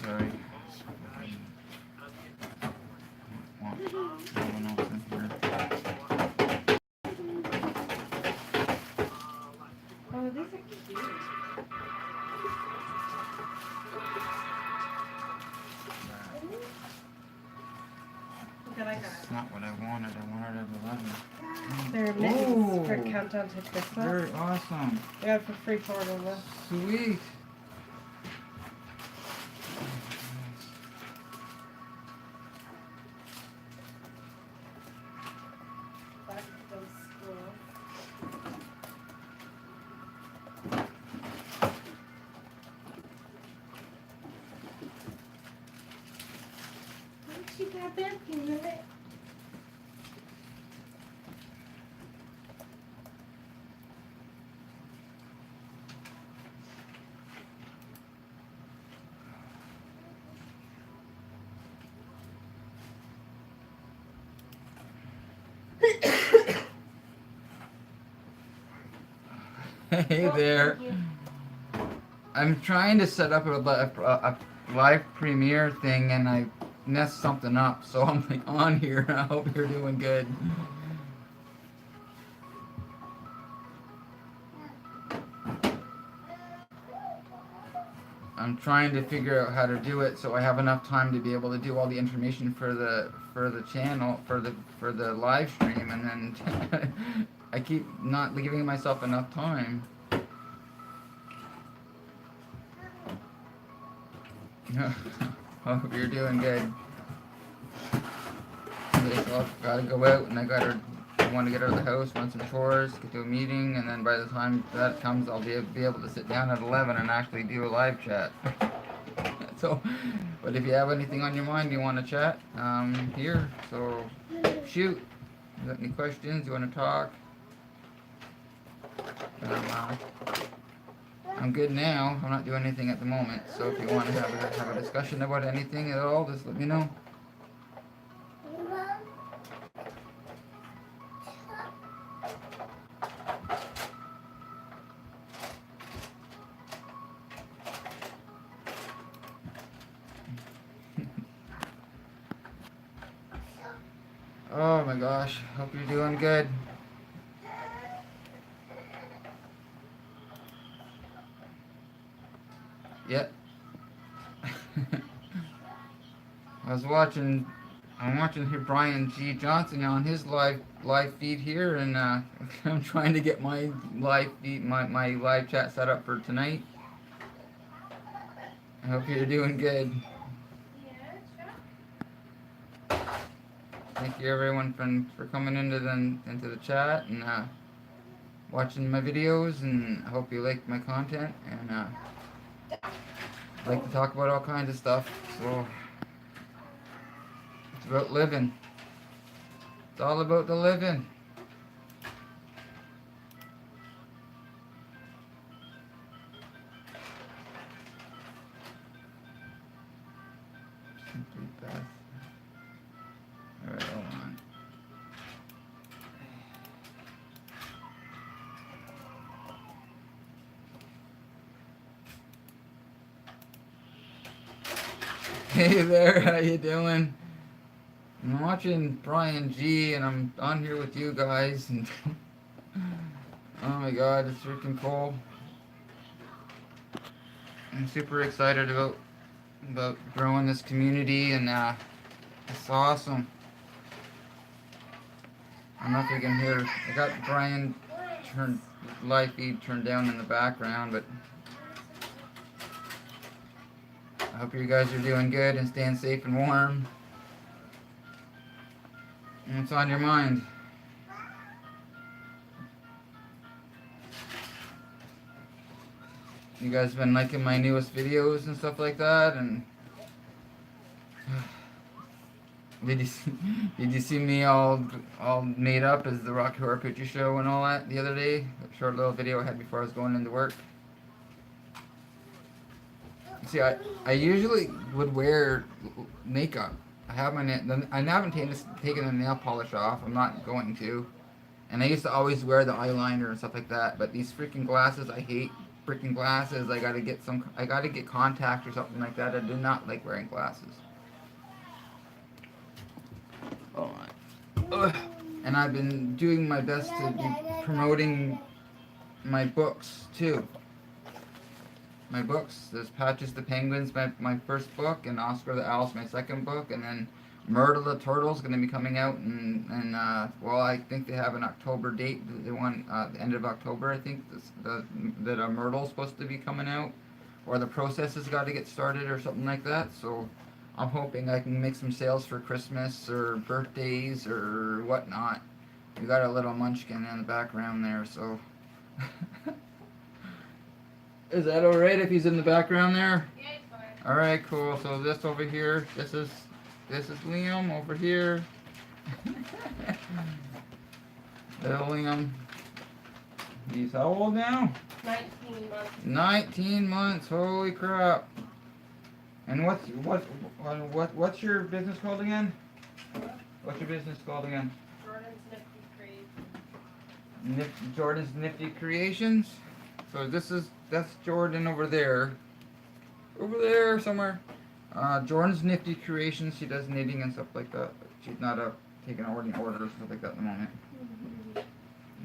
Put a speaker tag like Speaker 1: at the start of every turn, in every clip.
Speaker 1: Sorry. Want no one else in here.
Speaker 2: Oh, these are cute. Look at I got.
Speaker 1: That's not what I wanted. I wanted it 11.
Speaker 2: They're mittens for
Speaker 1: Oh,
Speaker 2: countdown to Christmas.
Speaker 1: very awesome.
Speaker 2: I got it for free for order.
Speaker 1: Sweet.
Speaker 2: Back to school. What she got there, Peanut?
Speaker 1: Hey there. I'm trying to set up a live premiere thing and I messed something up, so I'm like on here. I hope you're doing good. I'm trying to figure out how to do it so I have enough time to be able to do all the information for the channel for the live stream, and then I keep not giving myself enough time. Hope you're doing good. Okay, so I've got to go out and I want to get out of the house, run some chores, get to a meeting, and then by the time that comes, I'll be able to sit down at 11 and actually do a live chat. So, but if you have anything on your mind you want to chat, here, so shoot. You got any questions? You want to talk? I'm good now. I'm not doing anything at the moment. So if you want to have a discussion about anything at all, just let me know. Oh my gosh. Hope you're doing good. Yep. I'm watching here Brian G. Johnson on his live feed here, and I'm trying to get my live feed, my live chat set up for tonight. I hope you're doing good. Thank you everyone for coming into the chat and watching my videos, and I hope you like my content, and I like to talk about all kinds of stuff. So it's about living. It's all about the living. Simply Beth. Alright, hold on. Hey there, how you doing? I'm watching Brian G, and I'm on here with you guys, and oh my god, it's freaking cool. I'm super excited about growing this community, and it's awesome. I don't know if you can hear. I got Brian live feed turned down in the background, but I hope you guys are doing good and staying safe and warm. And what's on your mind? You guys been liking my newest videos and stuff like that, and did you see me all made up as the Rocky Horror Picture Show and all that the other day? A short little video I had before I was going into work. See, I usually would wear makeup. I haven't taken the nail polish off. I'm not going to. And I used to always wear the eyeliner and stuff like that. But these freaking glasses I hate. freaking glasses. I gotta get contacts or something like that. I do not like wearing glasses. Hold on. Ugh. And I've been doing my best to be promoting my books too. My books. There's Patches the Penguins, my first book, and Oscar the Owl's my second book, and then Myrtle the Turtle's going to be coming out, and well, I think they have an October date. They want the end of October, I think, that a Myrtle's supposed to be coming out, or the process has got to get started or something like that. So I'm hoping I can make some sales for Christmas or birthdays or whatnot. We got a little munchkin in the background there, so. Is that alright if he's in the background there?
Speaker 2: Yeah, it's fine.
Speaker 1: Alright, cool. So this over here, this is Liam over here. Little Liam. He's how old now?
Speaker 2: 19 months.
Speaker 1: 19 months. Holy crap. And what's your business called again? What's your business called again?
Speaker 2: Jordan's Nifty Creations.
Speaker 1: Jordan's Nifty Creations. So that's Jordan over there. Over there somewhere. Jordan's Nifty Creations. She does knitting and stuff like that. She's not taking orders and stuff like that at the moment. I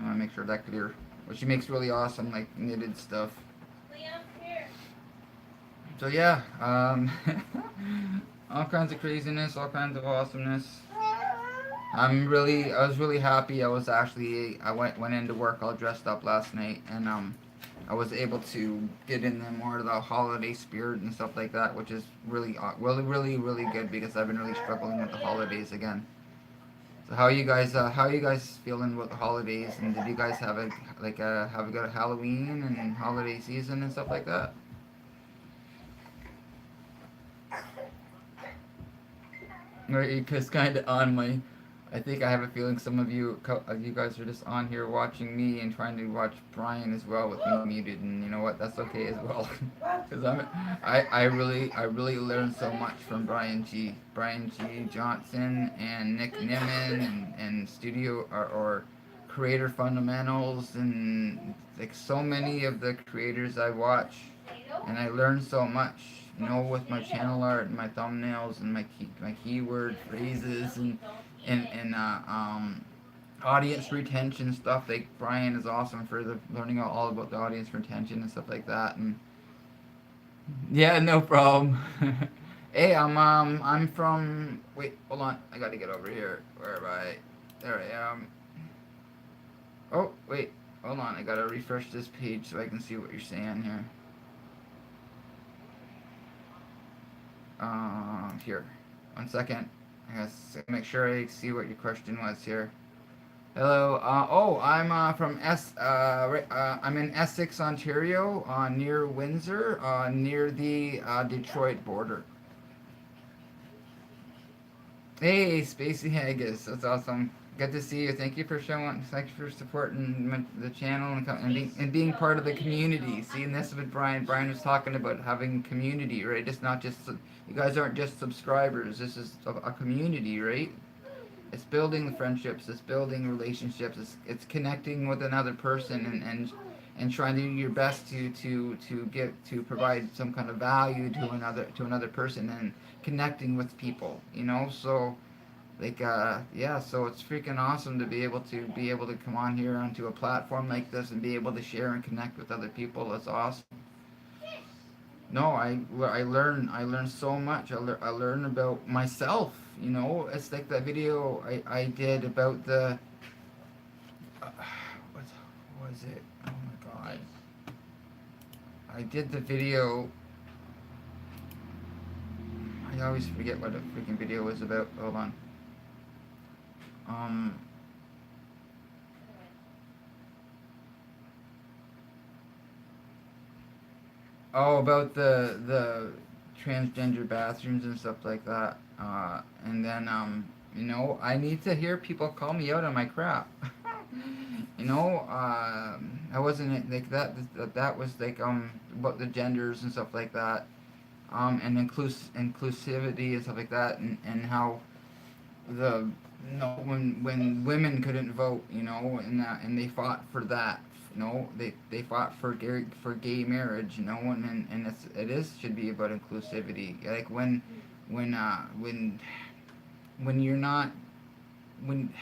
Speaker 1: want to make sure that's clear. But she makes really awesome like knitted stuff.
Speaker 2: Liam, here.
Speaker 1: So yeah, all kinds of craziness, all kinds of awesomeness. I was really happy. I went into work all dressed up last night, and I was able to get in the more of the holiday spirit and stuff like that, which is really good because I've been really struggling with the holidays again. So how are you guys feeling with the holidays? And did you guys have a good Halloween and holiday season and stuff like that? Right, because kind of on my. I think I have a feeling some of you guys are just on here watching me and trying to watch Brian as well with me muted, and you know what? That's okay as well, because I really learned so much from Brian G. Johnson and Nick Nimmin and Studio or Creator Fundamentals and like so many of the creators I watch, and I learned so much. You know, with my channel art and my thumbnails and my keyword phrases and audience retention stuff. Like Brian is awesome for learning all about the audience retention and stuff like that. And yeah, no problem. Hey, I'm from. Wait, hold on. I got to get over here. Where am I? There I am. Oh, wait, hold on. I got to refresh this page so I can see what you're saying here. Here, 1 second. I gotta make sure I see what your question was here. Hello. I'm from I'm in Essex, Ontario, near Windsor, near the Detroit border. Hey, Spacey Haggis, that's awesome. Good to see you. Thank you for supporting the channel and being part of the community. See, and this is what Brian was talking about, having community, right? It's not just, you guys aren't just subscribers. This is a community, right? It's building the friendships. It's building relationships. It's connecting with another person and trying to do your best to provide some kind of value to another person and connecting with people. You know, so. Like yeah, so it's freaking awesome to be able to come on here onto a platform like this and be able to share and connect with other people. That's awesome. No, I learned so much. I learned about myself. You know, it's like that video I did about the what was it? Oh my god! I did the video. I always forget what the freaking video was about. Hold on. About the transgender bathrooms and stuff like that. And then you know, I need to hear people call me out on my crap. You know, I wasn't like that. That was like about the genders and stuff like that. And inclusivity and stuff like that, and how when women couldn't vote, you know, and they fought for that, No, they fought for gay marriage, you know, and it is should be about inclusivity. Like when you're not when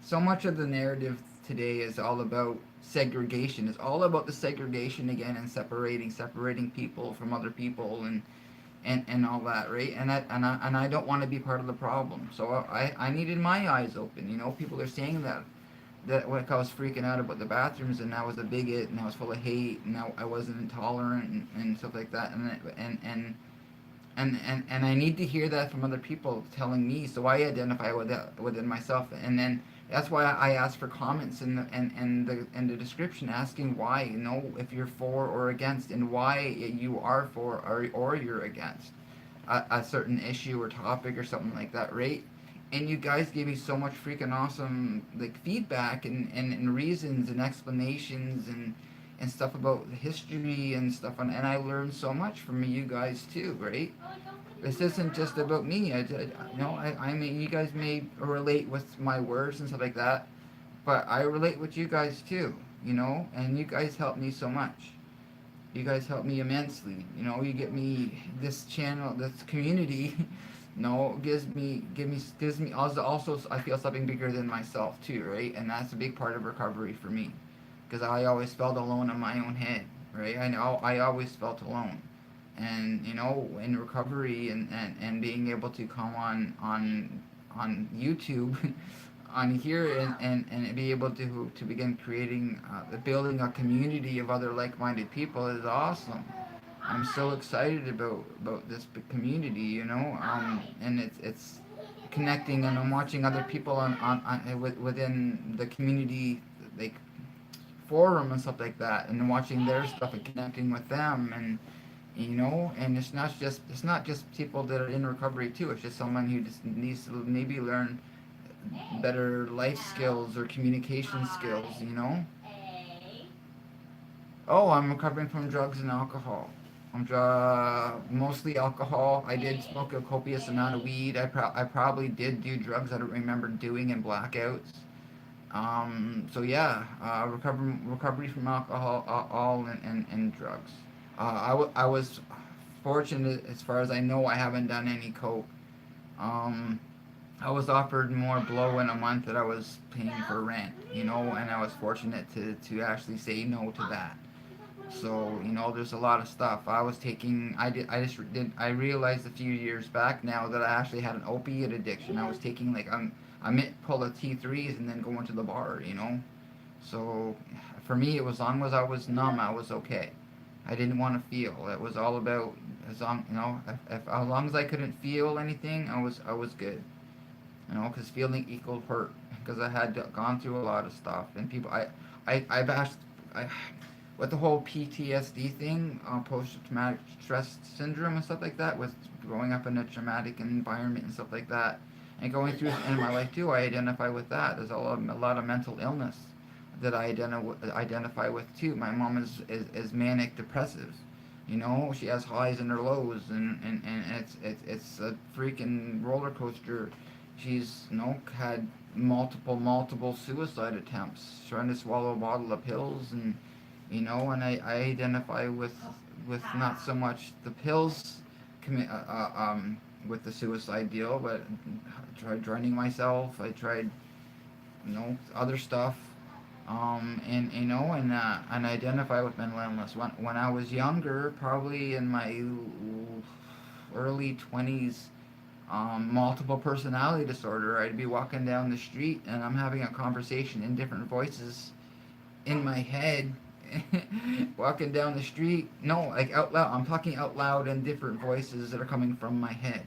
Speaker 1: so much of the narrative today is all about segregation. It's all about the segregation again and separating people from other people and all that, right? And I don't want to be part of the problem. So I needed my eyes open. You know, people are saying that like I was freaking out about the bathrooms and I was a bigot and I was full of hate and I wasn't intolerant and stuff like that and I need to hear that from other people telling me so I identify with that within myself and then that's why I ask for comments in the description asking why, you know, if you're for or against and why you are for or you're against a certain issue or topic or something like that, right? And you guys gave me so much freaking awesome like feedback and reasons and explanations and stuff about history and stuff and I learned so much from you guys too, right? This isn't just about me. You know, I mean, you guys may relate with my words and stuff like that, but I relate with you guys too, you know, and you guys help me so much. You guys help me immensely. You know, you get me this channel, this community. No, gives me also I feel something bigger than myself too, right? And that's a big part of recovery for me, because I always felt alone in my own head, right? I know I always felt alone, and you know, in recovery and being able to come on YouTube, on here and be able to begin creating building a community of other like-minded people is awesome. I'm so excited about this community, you know, and it's connecting, and I'm watching other people within the community like forum and stuff like that, and watching their stuff and connecting with them, and you know, and it's not just people that are in recovery too. It's just someone who just needs to maybe learn better life skills or communication skills, you know. Oh, I'm recovering from drugs and alcohol. Mostly alcohol. I did smoke a copious amount of weed. I probably did do drugs I don't remember doing in blackouts. So yeah, recovery from alcohol, all and drugs. I was fortunate as far as I know. I haven't done any coke. Um, I was offered more blow in a month that I was paying for rent, you know, and I was fortunate to actually say no to that. So, you know, there's a lot of stuff. I realized a few years back now that I actually had an opiate addiction. I was taking like, I meant pull of T3s and then going to the bar, you know. So, for me, it was as long as I was numb, I was okay. I didn't want to feel. It was all about, as long, you know, as long as I couldn't feel anything, I was good. You know, because feeling equal hurt. Because I had gone through a lot of stuff, and people, I've asked, I, with the whole PTSD thing, post-traumatic stress syndrome and stuff like that, with growing up in a traumatic environment and stuff like that, and going through it in my life too, I identify with that. There's a lot of mental illness that I identify with too. My mom is manic depressive. You know, she has highs and her lows, and it's a freaking roller coaster. She's, you know, had multiple suicide attempts, trying to swallow a bottle of pills, and you know, and I identify with not so much the pills, with the suicide deal, but I tried drowning myself. I tried, you know, other stuff, and you know, and identify with mental illness. When I was younger, probably in my early 20s, multiple personality disorder. I'd be walking down the street and I'm having a conversation in different voices in my head. Walking down the street, no, like out loud. I'm talking out loud in different voices that are coming from my head.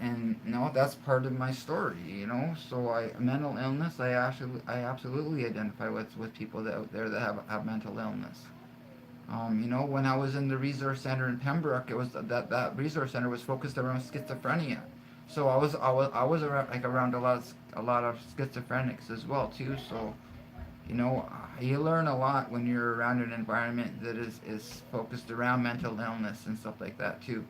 Speaker 1: And you know, that's part of my story, you know. So mental illness, I absolutely identify with people that out there that have mental illness. You know, when I was in the resource center in Pembroke, it was that resource center was focused around schizophrenia. So I was around, like, around a lot of schizophrenics as well too. So, you know, you learn a lot when you're around an environment that is focused around mental illness and stuff like that too.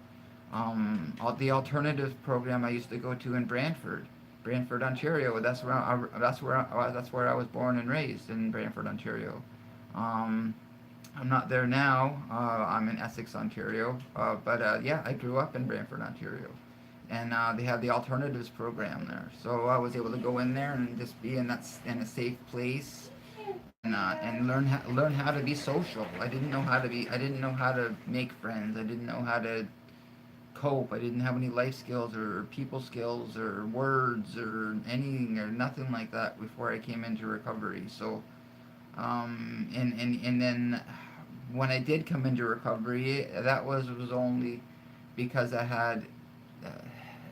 Speaker 1: The alternative program I used to go to in Brantford, Ontario. That's where I was born and raised, in Brantford, Ontario. I'm not there now. I'm in Essex, Ontario. But yeah, I grew up in Brantford, Ontario, and they had the alternatives program there. So I was able to go in there and just be in a safe place, and learn how to be social. I didn't know how to be. I didn't know how to make friends. I didn't know how to cope. I didn't have any life skills or people skills or words or anything or nothing like that before I came into recovery. So and then when I did come into recovery, that was only because I had. Uh,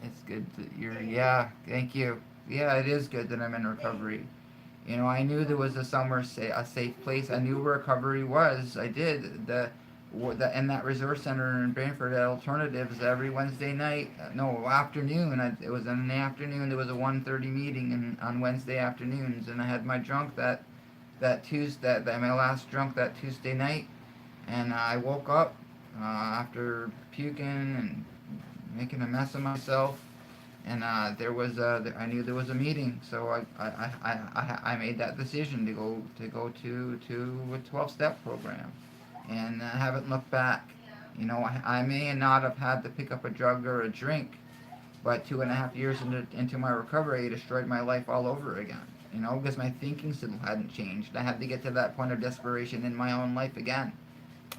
Speaker 1: it's good that you're. Yeah, thank you. Yeah, it is good that I'm in recovery. You know, I knew there was a safe place. I knew where recovery was. I did in that resource center in Brantford at Alternatives every Wednesday night. No, afternoon. It was in the afternoon. There was a 1:30 meeting on Wednesday afternoons, and I had my drunk that Tuesday. That my last drunk that Tuesday night, and I woke up after puking and making a mess of myself, and I knew there was a meeting, so I made that decision to go to a 12-step program, and I haven't looked back. You know, I may not have had to pick up a drug or a drink, but 2.5 years into my recovery, it destroyed my life all over again. You know, because my thinking still hadn't changed. I had to get to that point of desperation in my own life again.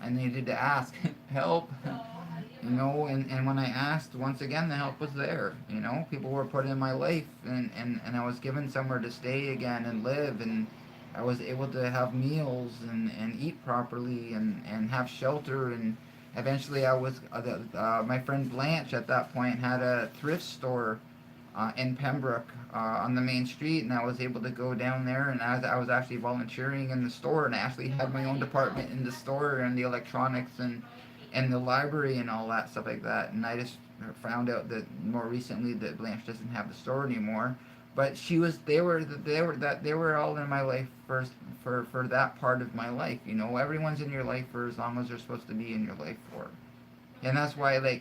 Speaker 1: I needed to ask help. You know, and when I asked, once again, the help was there. You know, people were put in my life, and I was given somewhere to stay again and live, and I was able to have meals and eat properly and have shelter, and eventually my friend Blanche at that point had a thrift store in Pembroke on the main street, and I was able to go down there, and I was actually volunteering in the store, and I actually had my own department in the store and the electronics and the library and all that stuff like that. And I just found out that more recently that Blanche doesn't have the store anymore. But they were all in my life first for that part of my life. You know, everyone's in your life for as long as they're supposed to be in your life for, and that's why I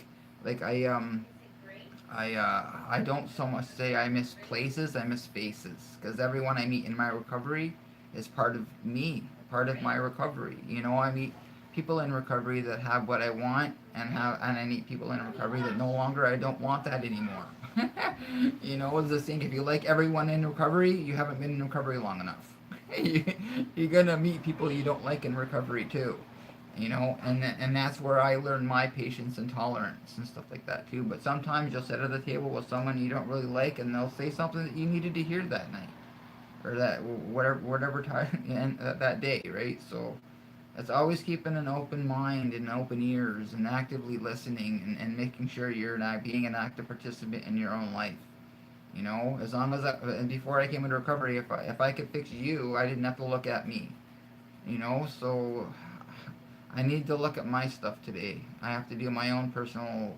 Speaker 1: don't so much say I miss places, I miss faces, because everyone I meet in my recovery is part of me, part of my recovery. You know, I meet people in recovery that have what I want, and I meet people in recovery that no longer I don't want that anymore. You know, it's the thing. If you like everyone in recovery, you haven't been in recovery long enough. You're gonna meet people you don't like in recovery too. You know, and that's where I learn my patience and tolerance and stuff like that too. But sometimes you'll sit at the table with someone you don't really like, and they'll say something that you needed to hear that night, or that whatever time and that day, right? So it's always keeping an open mind and open ears and actively listening, and making sure you're not being an active participant in your own life. You know, as long as and before I came into recovery, if I could fix you, I didn't have to look at me. You know, so I need to look at my stuff today. I have to do my own personal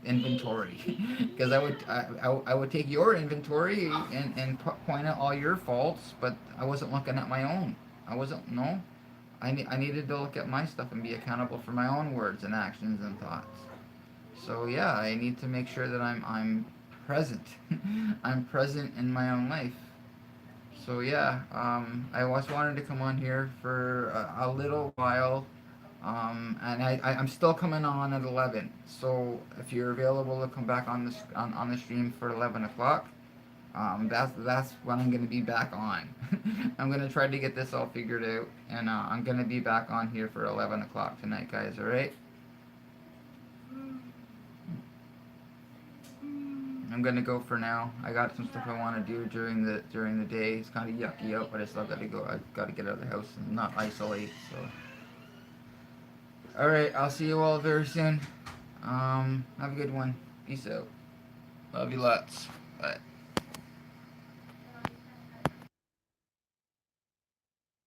Speaker 1: inventory, because I would take your inventory and point out all your faults, but I wasn't looking at my own. I wasn't no. I needed to look at my stuff and be accountable for my own words and actions and thoughts. So yeah, I need to make sure that I'm present. I'm present in my own life. So yeah, I always wanted to come on here for a little while, and I'm still coming on at 11. So if you're available to come back on the stream for 11 o'clock, that's when I'm gonna be back on. I'm gonna try to get this all figured out, and I'm gonna be back on here for 11 o'clock tonight, guys. All right. I'm gonna go for now. I got some stuff I want to do during the day. It's kind of yucky out, but I still gotta go. I gotta get out of the house and not isolate. So, all right. I'll see you all very soon. Have a good one. Peace out. Love you lots. Bye.